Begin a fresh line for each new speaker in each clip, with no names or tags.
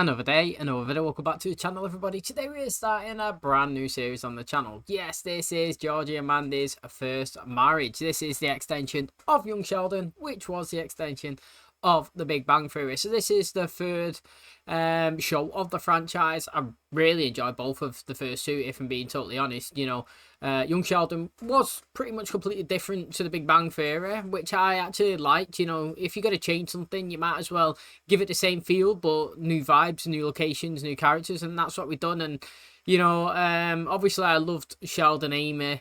Another day, another video. Welcome back to the channel, everybody. Today we're starting a brand new series on the channel. Yes, this is Georgie and Mandy's first marriage. This is the extension of Young Sheldon, which was the extension of The Big Bang Theory. So this is the third show of the franchise. I really enjoyed both of the first two, if I'm being totally honest. You know, Young Sheldon was pretty much completely different to The Big Bang Theory, which I actually liked. You know, if you're going to change something, you might as well give it the same feel, but new vibes, new locations, new characters, and that's what we've done. And, you know, obviously I loved Sheldon, Amy,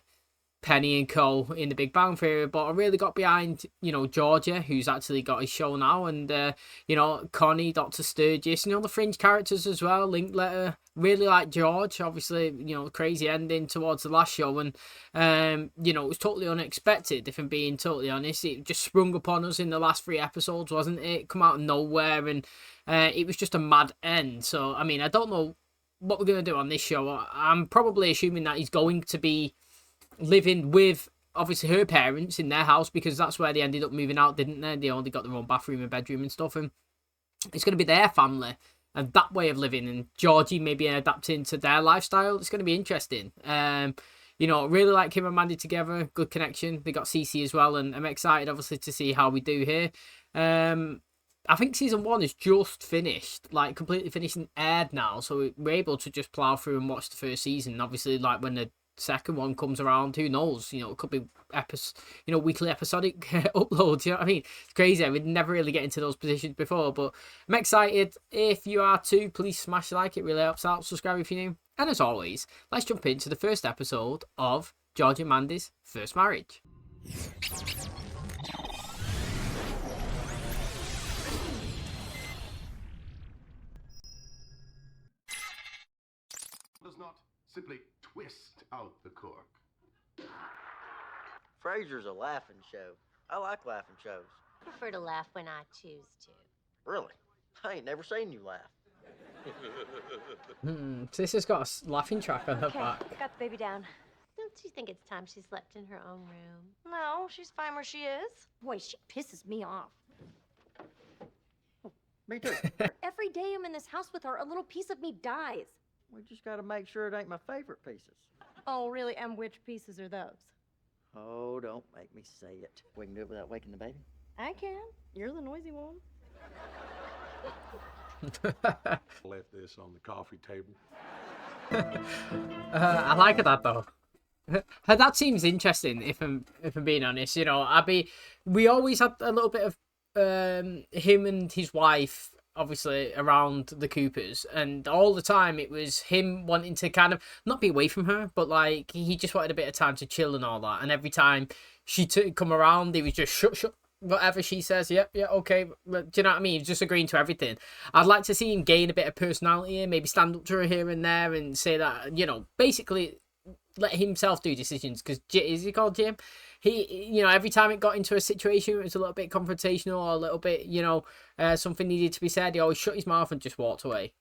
Penny and Co in The Big Bang Theory, but I really got behind, you know, Georgia, who's actually got his show now, and you know, Connie, Dr. Sturgis, you know, the fringe characters as well. Linkletter, really like George. Obviously, you know, crazy ending towards the last show, and you know, it was totally unexpected. If I'm being totally honest, it just sprung upon us in the last 3 episodes, wasn't it? Come out of nowhere, and it was just a mad end. So I mean, I don't know what we're gonna do on this show. I'm probably assuming that he's going to be living with obviously her parents in their house, because that's where they ended up moving out, didn't they? They only got their own bathroom and bedroom and stuff, and it's going to be their family and that way of living, and Georgie maybe adapting to their lifestyle. It's going to be interesting. You know, really like him and Mandy together, good connection. They got Cece as well, and I'm excited obviously to see how we do here. I think season 1 is just finished, like completely finished and aired now, so we're able to just plow through and watch the first season. Obviously, like when the second one comes around, who knows? You know, it could be weekly episodic uploads. You know what I mean? It's crazy. We'd never really get into those positions before, but I'm excited. If you are too, please smash the like. It really helps out. Subscribe if you're new. And as always, let's jump into the first episode of Georgie and Mandy's first marriage.
Does not simply twist out the cork.
Frasier's a laughing show. I like laughing shows.
I prefer to laugh when I choose to.
Really? I ain't never seen you laugh.
So this has got a laughing track on her back.
Got the baby down.
Don't you think it's time she slept in her own room?
No, she's fine where she is. Boy, she pisses me off.
Me too.
Every day I'm in this house with her, a little piece of me dies.
We just gotta make sure it ain't my favorite pieces.
Oh, really? And which pieces are those?
Oh, don't make me say it. We can do it without waking the baby.
I can. You're the noisy one.
Left this on the coffee table.
I like that though. That seems interesting. If I'm being honest, you know, we always had a little bit of him and his wife, obviously, around the Coopers, and all the time it was him wanting to kind of not be away from her, but like he just wanted a bit of time to chill and all that. And every time she come around, he was just shut, whatever she says, yeah, okay. But do you know what I mean? He's just agreeing to everything. I'd like to see him gain a bit of personality and maybe stand up to her here and there and say that, you know, basically let himself do decisions. Because is he called Jim? He, you know, every time it got into a situation it was a little bit confrontational or a little bit, you know, something needed to be said, he always shut his mouth and just walked away.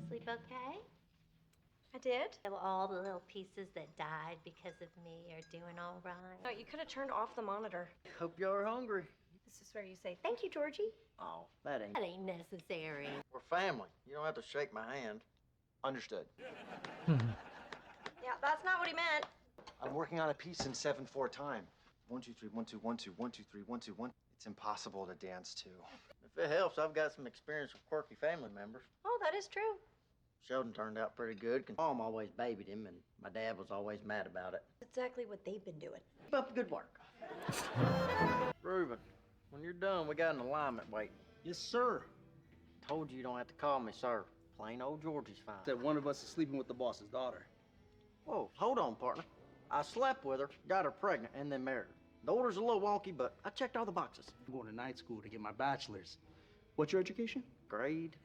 Sleep okay?
I did?
All the little pieces that died because of me are doing all right.
No, you could have turned off the monitor.
Hope you're hungry.
This is where you say, thank you, Georgie.
Oh, that ain't.
That ain't necessary.
We're family. You don't have to shake my hand. Understood.
Yeah, that's not what he meant.
I'm working on a piece in 7/4 time. 1 2 3 1 2 1 2 1 2 3 1 2 1. It's impossible to dance to.
If it helps, I've got some experience with quirky family members.
Oh, that is true.
Sheldon turned out pretty good. Mom always babied him, and my dad was always mad about it.
Exactly what they've been doing.
Keep up the good work. Reuben, when you're done, we got an alignment waiting.
Yes, sir.
Told you don't have to call me sir. Plain old Georgie's fine.
That one of us is sleeping with the boss's daughter.
Whoa, hold on, partner. I slept with her, got her pregnant, and then married her. The order's a little wonky, but I checked all the boxes.
I'm going to night school to get my bachelor's. What's your education?
Grade.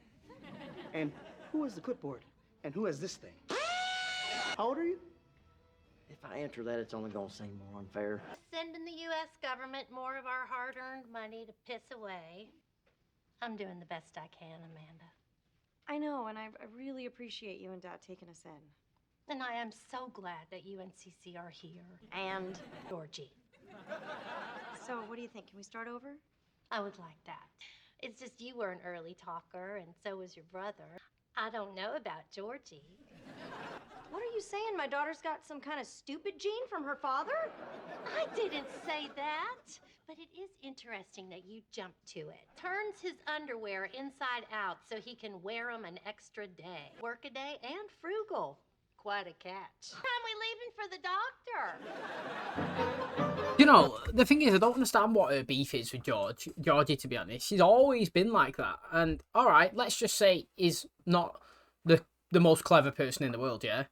And who has the clipboard? And who has this thing? How old are you?
If I enter that, it's only gonna seem more unfair.
Sending the U.S. government more of our hard-earned money to piss away. I'm doing the best I can, Amanda.
I know, and I really appreciate you and Dad taking us in.
And I am so glad that you and Cece are here. And Georgie.
So, what do you think? Can we start over?
I would like that. It's just you were an early talker, and so was your brother. I don't know about Georgie.
What are you saying? My daughter's got some kind of stupid gene from her father?
I didn't say that. But it is interesting that you jumped to it. Turns his underwear inside out so he can wear them an extra day. Work a day and frugal. Quite a catch. Time we leaving for the doctor?
You know, the thing is, I don't understand what her beef is with Georgie, to be honest. She's always been like that. And, alright, let's just say he's not the most clever person in the world, yeah?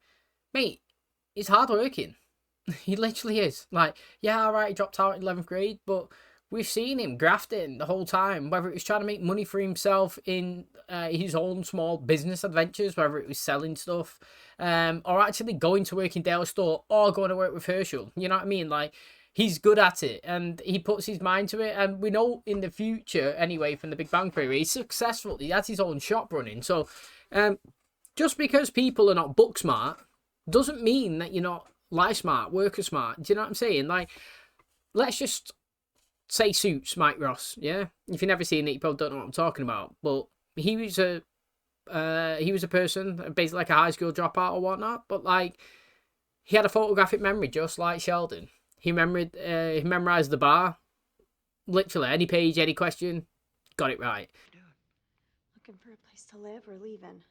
Mate, he's hardworking. He literally is. Like, yeah, alright, he dropped out in 11th grade, but we've seen him grafting the whole time. Whether it was trying to make money for himself in his own small business adventures, whether it was selling stuff, or actually going to work in Dale's store, or going to work with Herschel. You know what I mean? Like, he's good at it, and he puts his mind to it, and we know in the future, anyway, from the Big Bang Theory, he's successful. He has his own shop running. So, just because people are not book smart, doesn't mean that you're not life smart, worker smart. Do you know what I'm saying? Like, let's just say Suits, Mike Ross, yeah? If you've never seen it, you probably don't know what I'm talking about. But he was a person, basically like a high school dropout or whatnot, but like, he had a photographic memory just like Sheldon. He memorized the bar. Literally, any page, any question, got it right.
Looking for a place to live or leaving?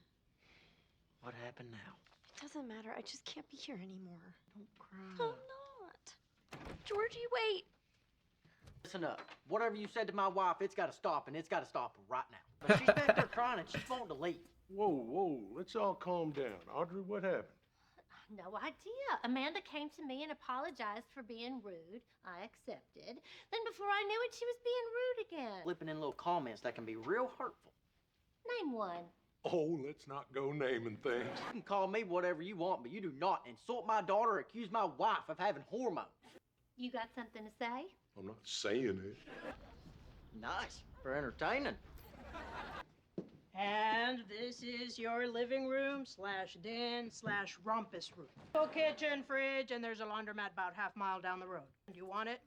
What happened now?
Doesn't matter. I just can't be here anymore.
Don't cry.
I'm not. Georgie, wait.
Listen up. Whatever you said to my wife, it's got to stop, and it's got to stop right now. But she's back there crying, and she's wanting to leave.
Whoa, let's all calm down. Audrey, what happened?
No idea. Amanda came to me and apologized for being rude. I accepted. Then before I knew it, she was being rude again.
Flipping in little comments that can be real hurtful.
Name one.
Oh, let's not go naming things.
You can call me whatever you want, but you do not insult my daughter or accuse my wife of having hormones.
You got something to say?
I'm not saying it.
Nice. For entertaining.
And this is your living room / den / rumpus room. No kitchen, fridge, and there's a laundromat about half-mile down the road. Do you want it?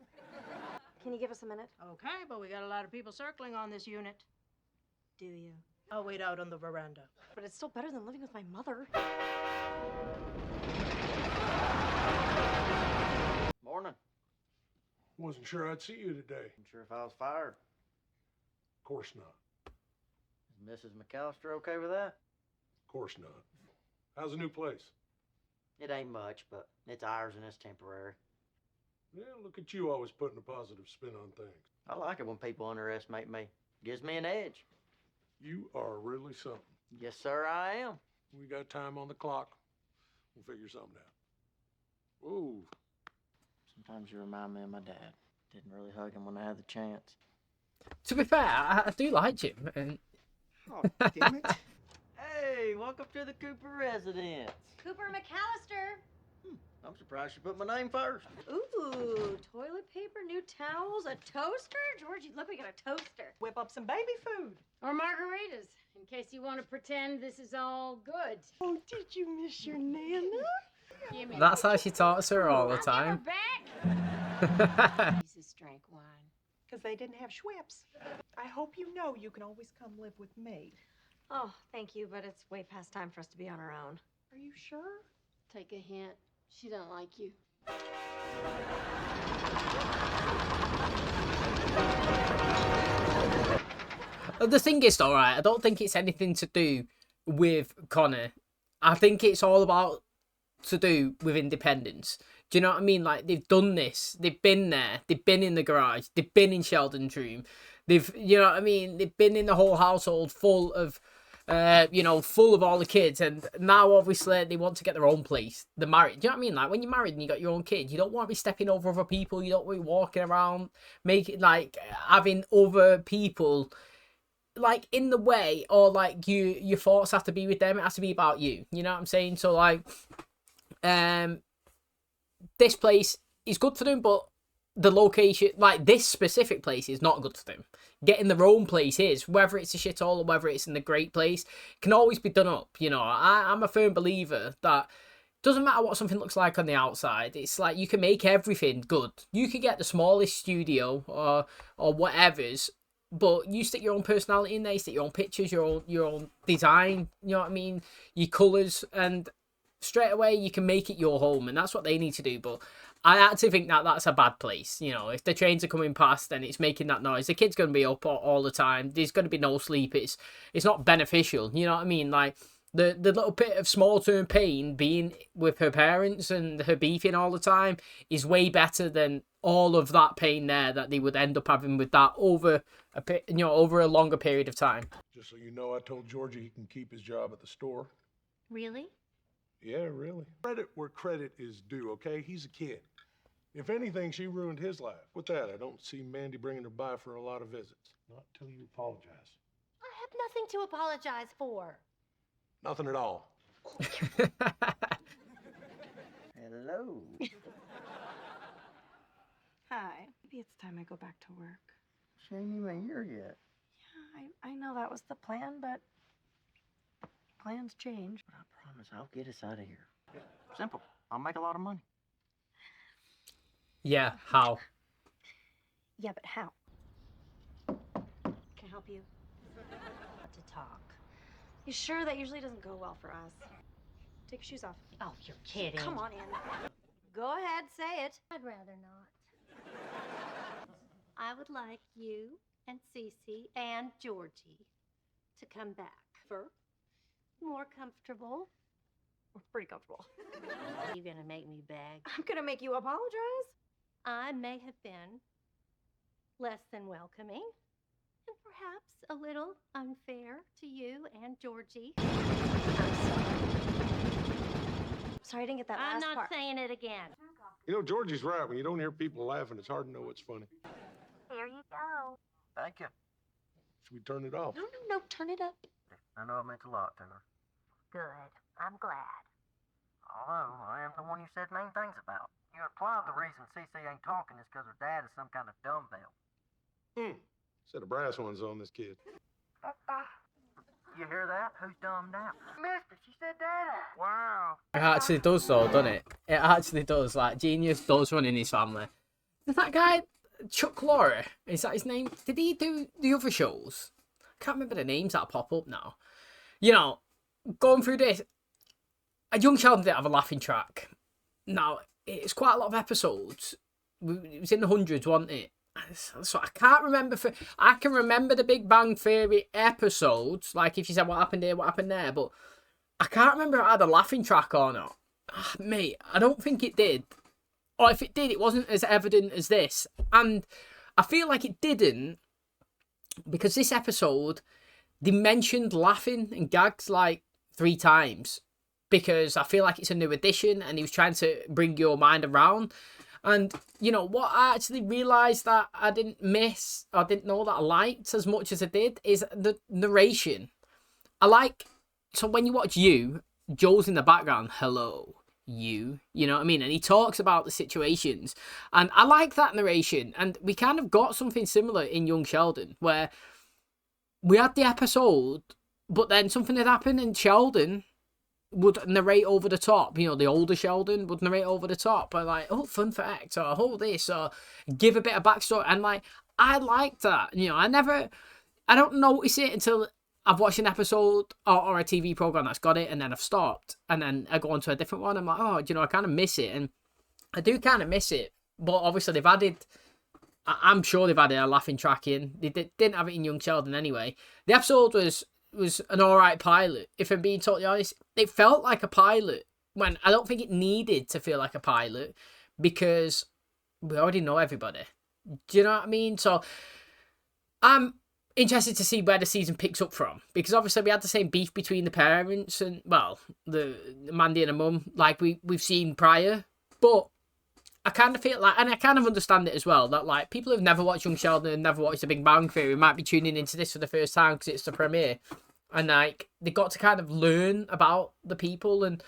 Can you give us a minute?
Okay, but we got a lot of people circling on this unit.
Do you?
I'll wait out on the veranda.
But it's still better than living with my mother.
Morning.
Wasn't sure I'd see you today.
I'm sure if I was fired.
Of course not.
Is Mrs. McAllister okay with that?
Of course not. How's the new place?
It ain't much, but it's ours and it's temporary.
Yeah, look at you always putting a positive spin on things.
I like it when people underestimate me. Gives me an edge.
You are really something.
Yes, sir, I am.
We got time on the clock. We'll figure something out. Ooh.
Sometimes you remind me of my dad. Didn't really hug him when I had the chance.
To be fair, I do like Jim. And...
Oh, damn it.
Hey, welcome to the Cooper residence.
Cooper McAllister.
I'm surprised you put my name first.
Ooh, toilet paper, new towels, a toaster? Georgie, look, we got a toaster.
Whip up some baby food.
Or margaritas, in case you want to pretend this is all good.
Oh, did you miss your Nana?
Give me
That's how she talks to her all the time.
back. Jesus drank wine.
Because they didn't have Schweppes. I hope you know you can always come live with me.
Oh, thank you, but it's way past time for us to be on our own.
Are you sure?
Take a hint. She don't like you.
The thing is, though, right, I don't think it's anything to do with Connor. I think it's all about to do with independence. Do you know what I mean? Like, they've done this. They've been there. They've been in the garage. They've been in Sheldon's room. They've, you know what I mean? They've been in the whole household full of, full of all the kids. And now, obviously, they want to get their own place. They're married. Do you know what I mean? Like, when you're married and you got your own kid, you don't want to be stepping over other people. You don't want to be walking around, having other people, like, in the way, or, like, your thoughts have to be with them. It has to be about you. You know what I'm saying? So, like, this place is good for them, but the location, like this specific place, is not good for them. Getting their own place is, whether it's a shithole or whether it's in the great place, can always be done up. You know, I'm a firm believer that doesn't matter what something looks like on the outside. It's like you can make everything good. You can get the smallest studio or whatever's, but you stick your own personality in there, you stick your own pictures, your own design, you know what I mean, your colours, and straight away you can make it your home, and that's what they need to do. But I actually think that that's a bad place. You know, if the trains are coming past and it's making that noise, the kid's going to be up all the time. There's going to be no sleep. It's not beneficial. You know what I mean? Like, the little bit of small-term pain being with her parents and her beefing all the time is way better than all of that pain there that they would end up having with that over a longer period of time.
Just so you know, I told Georgie he can keep his job at the store.
Really?
Yeah, really. Credit where credit is due, okay? He's a kid. If anything, she ruined his life. With that, I don't see Mandy bringing her by for a lot of visits. Not till you apologize.
I have nothing to apologize for.
Nothing at all.
Hello.
Hi. Maybe it's time I go back to work.
She ain't even here yet.
Yeah, I know that was the plan, but plans change.
But I promise I'll get us out of here. Simple. I'll make a lot of money.
Yeah, how?
Yeah, but how? Can I help you?
To talk.
You sure that usually doesn't go well for us? Take your shoes off.
Oh, you're kidding.
Come on in. Go ahead, say it.
I'd rather not. I would like you and Cece and Georgie to come back for more comfortable.
We're pretty comfortable.
You gonna make me beg?
I'm gonna make you apologize.
I may have been less than welcoming and perhaps a little unfair to you and Georgie.
Sorry, I didn't get that
I'm
last
not
part.
saying it again.
You know, Georgie's right. When you don't hear people laughing, it's hard to know what's funny.
Here you go.
Thank you.
Should we turn it off?
No, turn it up.
I know it meant a lot to her.
Good. I'm glad.
Although, I am the one you said mean things about. You implied the reason Cece ain't talking is because her dad is some kind of dumbbell.
Set of brass ones on this kid.
You hear that? Who's dumb now? Mister, she said daddy. Wow.
It actually does though, doesn't it? It actually does. Like, Genius does run in his family. Does that guy, Chuck Lorre, is that his name? Did he do the other shows? I can't remember the names that pop up now. You know, going through this, a Young Sheldon did have a laughing track. Now, it's quite a lot of episodes. It was in the hundreds, wasn't it? So I can't remember. I can remember the Big Bang Theory episodes, like if you said what happened here, what happened there, but I can't remember if it had a laughing track or not. Mate, I don't think it did. Or if it did, it wasn't as evident as this. And I feel like it didn't because this episode, they mentioned laughing and gags like 3 times. Because I feel like it's a new addition and he was trying to bring your mind around. And, you know, what I actually realised that I didn't miss, or didn't know that I liked as much as I did, is the narration. So when you watch You, Joel's in the background, hello, you know what I mean? And he talks about the situations. And I like that narration. And we kind of got something similar in Young Sheldon, where we had the episode, but then something had happened and Sheldon would narrate over the top. You know, the older Sheldon would narrate over the top, but like, oh, fun fact, or oh, this, or give a bit of backstory. And like, I like that. You know, I don't notice it until I've watched an episode or a TV program that's got it, and then I've stopped, and then I go on to a different one. I'm like, oh, you know, I kind of miss it, and I do kind of miss it. But obviously, they've added. I'm sure they've added a laughing track in. They didn't have it in Young Sheldon anyway. The episode was an alright pilot. If I'm being totally honest, it felt like a pilot when I don't think it needed to feel like a pilot because we already know everybody. Do you know what I mean? So I'm interested to see where the season picks up from because obviously we had the same beef between the parents and, well, the Mandy and the mum like we've seen prior, but I kind of feel like, and I kind of understand it as well, that like people who've never watched Young Sheldon and never watched The Big Bang Theory might be tuning into this for the first time because it's the premiere, and like they got to kind of learn about the people and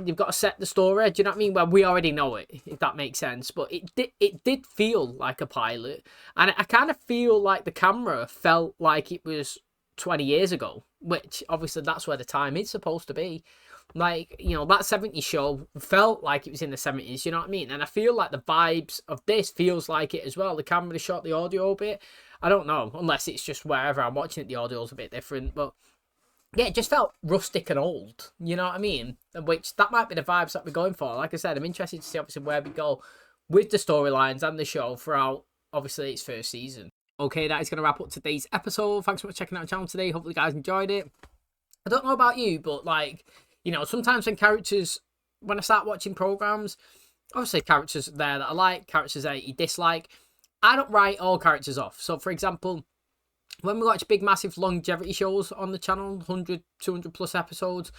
you've got to set the story. Do you know what I mean? Well, we already know it, if that makes sense, but it did feel like a pilot, and I kind of feel like the camera felt like it was 20 years ago, which obviously that's where the time is supposed to be. Like, you know, that 70s show felt like it was in the 70s, you know what I mean? And I feel like the vibes of this feels like it as well. The camera shot the audio bit. I don't know, unless it's just wherever I'm watching it, the audio's a bit different. But yeah, it just felt rustic and old. You know what I mean? Which, that might be the vibes that we're going for. Like I said, I'm interested to see, obviously, where we go with the storylines and the show throughout, obviously, its first season. Okay, that is going to wrap up today's episode. Thanks so much for checking out the channel today. Hopefully you guys enjoyed it. I don't know about you, but, like, you know, sometimes when I start watching programs, obviously characters there that I like, characters there you dislike, I don't write all characters off. So, for example, when we watch big, massive longevity shows on the channel, 100, 200 plus episodes,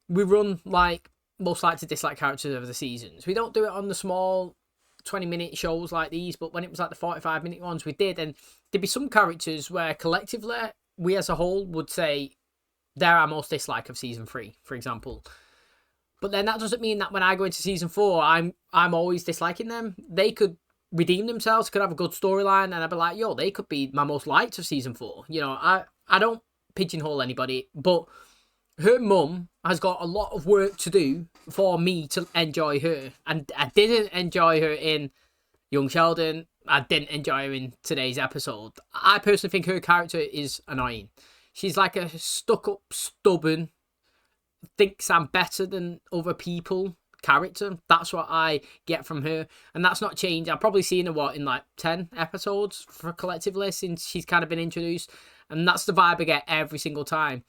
we run, like, most likely to dislike characters over the seasons. We don't do it on the small 20-minute shows like these, but when it was like the 45-minute ones, we did. And there'd be some characters where collectively, we as a whole would say they're our most dislike of season 3, for example. But then that doesn't mean that when I go into season 4, I'm always disliking them. They could redeem themselves, could have a good storyline, and I'd be like, yo, they could be my most liked of season 4. You know, I don't pigeonhole anybody, but her mum has got a lot of work to do for me to enjoy her. And I didn't enjoy her in Young Sheldon. I didn't enjoy her in today's episode. I personally think her character is annoying. She's like a stuck-up, stubborn, thinks I'm better than other people character. That's what I get from her. And that's not changed. I've probably seen her, in like 10 episodes for collectively since she's kind of been introduced. And that's the vibe I get every single time.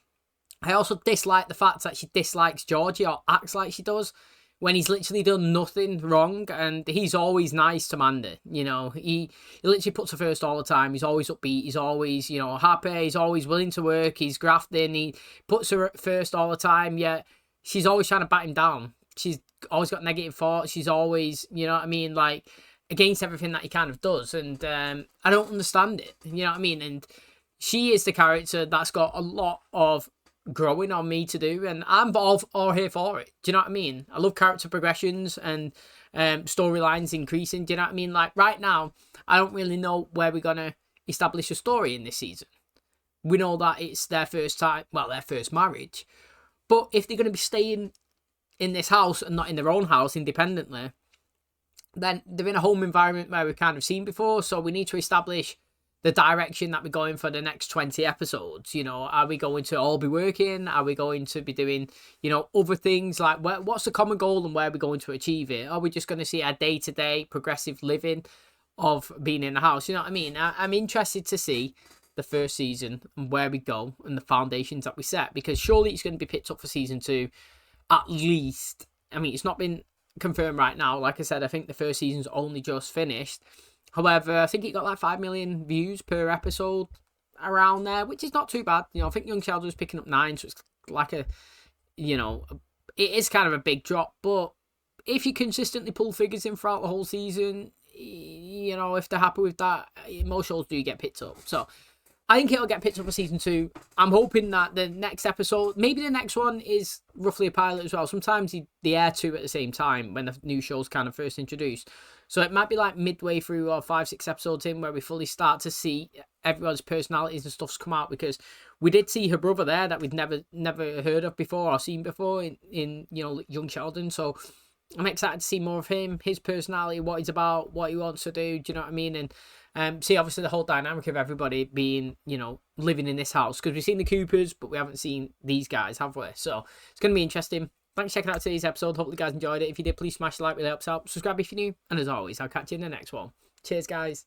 I also dislike the fact that she dislikes Georgie, or acts like she does, when he's literally done nothing wrong, and he's always nice to Mandy. You know, he literally puts her first all the time. He's always upbeat. He's always, you know, happy. He's always willing to work. He's grafting. He puts her first all the time, yet she's always trying to bat him down. She's always got negative thoughts. She's always, you know what I mean, like, against everything that he kind of does. And I don't understand it. You know what I mean? And she is the character that's got a lot of growing on me to do, and I'm all here for it. Do you know what I mean? I love character progressions and storylines increasing. Do you know what I mean? Like, right now, I don't really know where we're gonna establish a story in this season. We know that it's their first time, well, their first marriage, but if they're gonna be staying in this house and not in their own house independently, then they're in a home environment where we've kind of seen before. So we need to establish the direction that we're going for the next 20 episodes. You know, are we going to all be working? Are we going to be doing, you know, other things? Like, what's the common goal and where are we going to achieve it? Are we just going to see our day-to-day progressive living of being in the house? You know what I mean? I'm interested to see the first season and where we go and the foundations that we set, because surely it's going to be picked up for season 2 at least. I mean, it's not been confirmed right now. Like I said, I think the first season's only just finished. However, I think it got like 5 million views per episode around there, which is not too bad. You know, I think Young Sheldon was picking up 9, so it's like a, you know, it is kind of a big drop. But if you consistently pull figures in throughout the whole season, you know, if they're happy with that, most shows do get picked up. So I think it'll get picked up for season 2. I'm hoping that the next episode, maybe the next one, is roughly a pilot as well. Sometimes they air 2 at the same time when the new show's kind of first introduced. So it might be like midway through or 5-6 episodes in where we fully start to see everyone's personalities and stuff's come out, because we did see her brother there that we'd never heard of before or seen before in you know, Young Sheldon. So I'm excited to see more of him, his personality, what he's about, what he wants to do. Do you know what I mean? And see, obviously, the whole dynamic of everybody being, you know, living in this house, because we've seen the Coopers, but we haven't seen these guys, have we? So it's going to be interesting. Thanks for checking out today's episode. Hopefully you guys enjoyed it. If you did, please smash the like, really helps out. Subscribe if you're new. And as always, I'll catch you in the next one. Cheers, guys.